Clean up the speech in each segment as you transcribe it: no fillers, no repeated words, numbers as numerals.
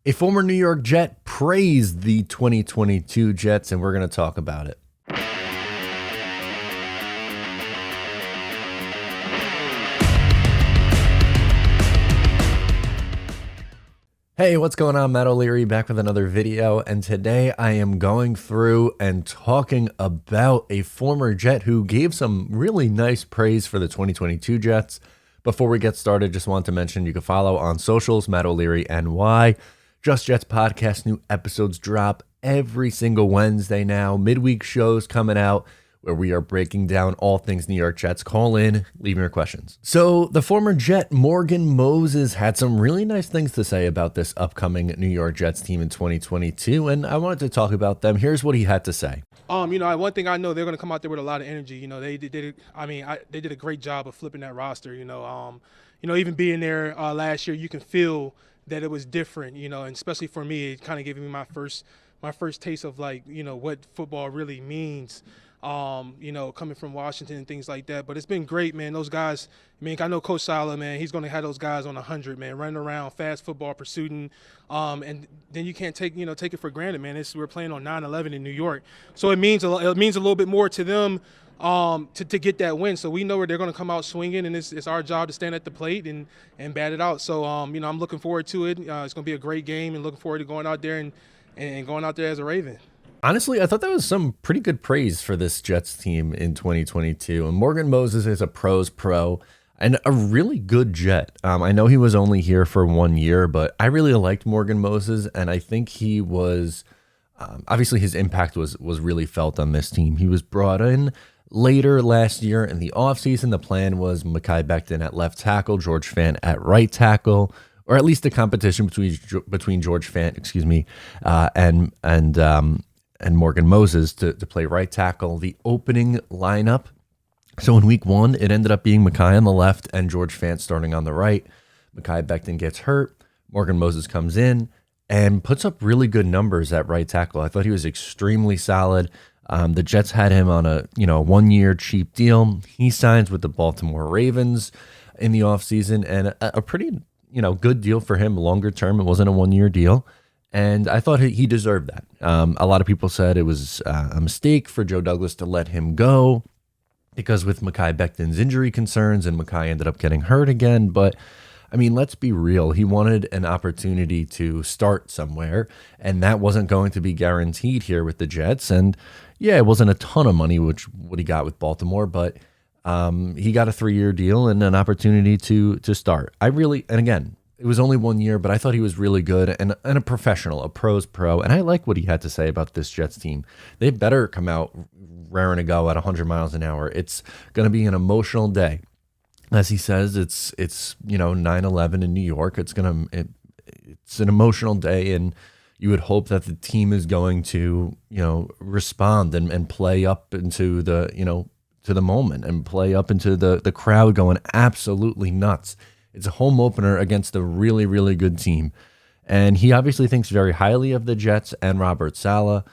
A former New York Jet praised the 2022 Jets, and we're going to talk about it. Hey, what's going on? Matt O'Leary back with another video, and today I am going through and talking about a former Jet who gave some really nice praise for the 2022 Jets. Before we get started, just want to mention you can follow on socials, Matt O'Leary NY. Just Jets podcast, new episodes drop every single Wednesday now. Midweek shows coming out where we are breaking down all things New York Jets. Call in, leave me your questions. So the former Jet Morgan Moses had some really nice things to say about this upcoming New York Jets team in 2022, and I wanted to talk about them. Here's what he had to say. One thing I know, they're going to come out there with a lot of energy. They did a great job of flipping that roster. Even being there last year, you can feel that it was different. And especially for me, it kind of gave me my first taste of what football really means. Coming from Washington and things like that. But it's been great, man. Those guys, I know Coach Sala, man, he's going to have those guys on 100, man, running around, fast football, pursuing. And then you can't take it for granted, man. We're playing on 9/11 in New York. So it means a little bit more to them to get that win. So we know where they're going to come out swinging, and it's our job to stand at the plate and bat it out. So, I'm looking forward to it. It's going to be a great game, and looking forward to going out there and going out there as a Raven. Honestly, I thought that was some pretty good praise for this Jets team in 2022. And Morgan Moses is a pros pro and a really good Jet. I know he was only here for 1 year, but I really liked Morgan Moses, and I think he was obviously his impact was really felt on this team. He was brought in later last year in the offseason. The plan was Mekhi Becton at left tackle, George Fant at right tackle, or at least a competition between George Fant, and Morgan Moses to play right tackle. The opening lineup, so in week one, it ended up being Mekhi on the left and George Fant starting on the right. Mekhi Becton gets hurt. Morgan Moses comes in and puts up really good numbers at right tackle. I thought he was extremely solid. The Jets had him on a 1 year cheap deal. He signs with the Baltimore Ravens in the offseason, and a pretty good deal for him longer term. It wasn't a 1 year deal. And I thought he deserved that. A lot of people said it was a mistake for Joe Douglas to let him go because with Mekhi Becton's injury concerns, and Mekhi ended up getting hurt again. But, let's be real. He wanted an opportunity to start somewhere, and that wasn't going to be guaranteed here with the Jets. And, yeah, it wasn't a ton of money, what he got with Baltimore, but he got a 3-year deal and an opportunity to start. It was only 1 year, but I thought he was really good and a professional, a pros pro. And I like what he had to say about this Jets team. They better come out raring to go at 100 miles an hour. It's going to be an emotional day. As he says, it's 9/11 in New York. It's an emotional day, and you would hope that the team is going to, respond and play up into to the moment and play up into the crowd going absolutely nuts. It's a home opener against a really, really good team. And he obviously thinks very highly of the Jets and Robert Saleh.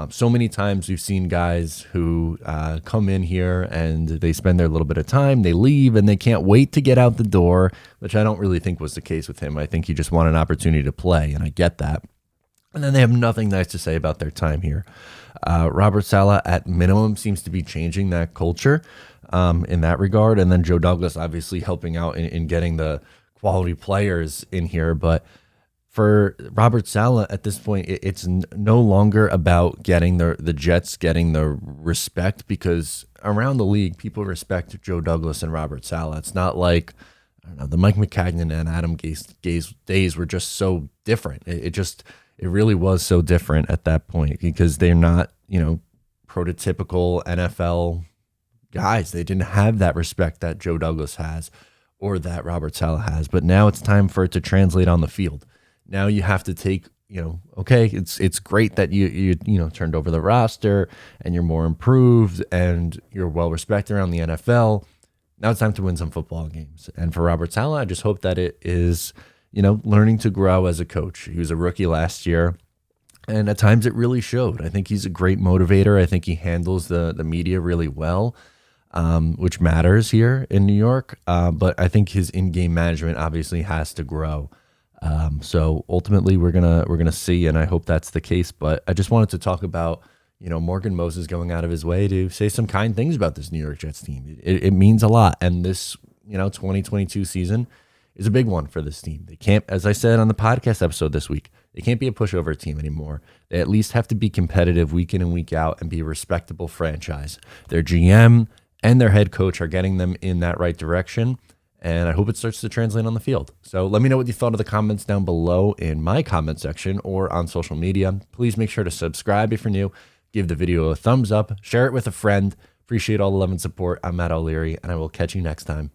So many times we've seen guys who come in here and they spend their little bit of time, they leave, and they can't wait to get out the door, which I don't really think was the case with him. I think he just wanted an opportunity to play, and I get that. And then they have nothing nice to say about their time here. Robert Saleh, at minimum, seems to be changing that culture in that regard. And then Joe Douglas obviously helping out in getting the quality players in here. But for Robert Saleh at this point, it's no longer about getting the Jets getting the respect, because around the league, people respect Joe Douglas and Robert Saleh. It's not like, I don't know, the Mike Maccagnan and Adam Gase days were just so different. It really was so different at that point, because they're not, prototypical NFL guys. They didn't have that respect that Joe Douglas has or that Robert Saleh has. But now it's time for it to translate on the field. Now you have to take, okay, it's great that you turned over the roster and you're more improved and you're well respected around the NFL. Now it's time to win some football games. And for Robert Saleh, I just hope that it is, learning to grow as a coach. He was a rookie last year, and at times it really showed. I think he's a great motivator. I think he handles the media really well. which matters here in New York. But I think his in-game management obviously has to grow. So ultimately, we're gonna see, and I hope that's the case. But I just wanted to talk about Morgan Moses going out of his way to say some kind things about this New York Jets team. It means a lot, and this 2022 season is a big one for this team. They can't, as I said on the podcast episode this week, they can't be a pushover team anymore. They at least have to be competitive week in and week out and be a respectable franchise. Their GM and their head coach are getting them in that right direction, and I hope it starts to translate on the field. So let me know what you thought of the comments down below in my comment section or on social media. Please make sure to subscribe if you're new. Give the video a thumbs up. Share it with a friend. Appreciate all the love and support. I'm Matt O'Leary, and I will catch you next time.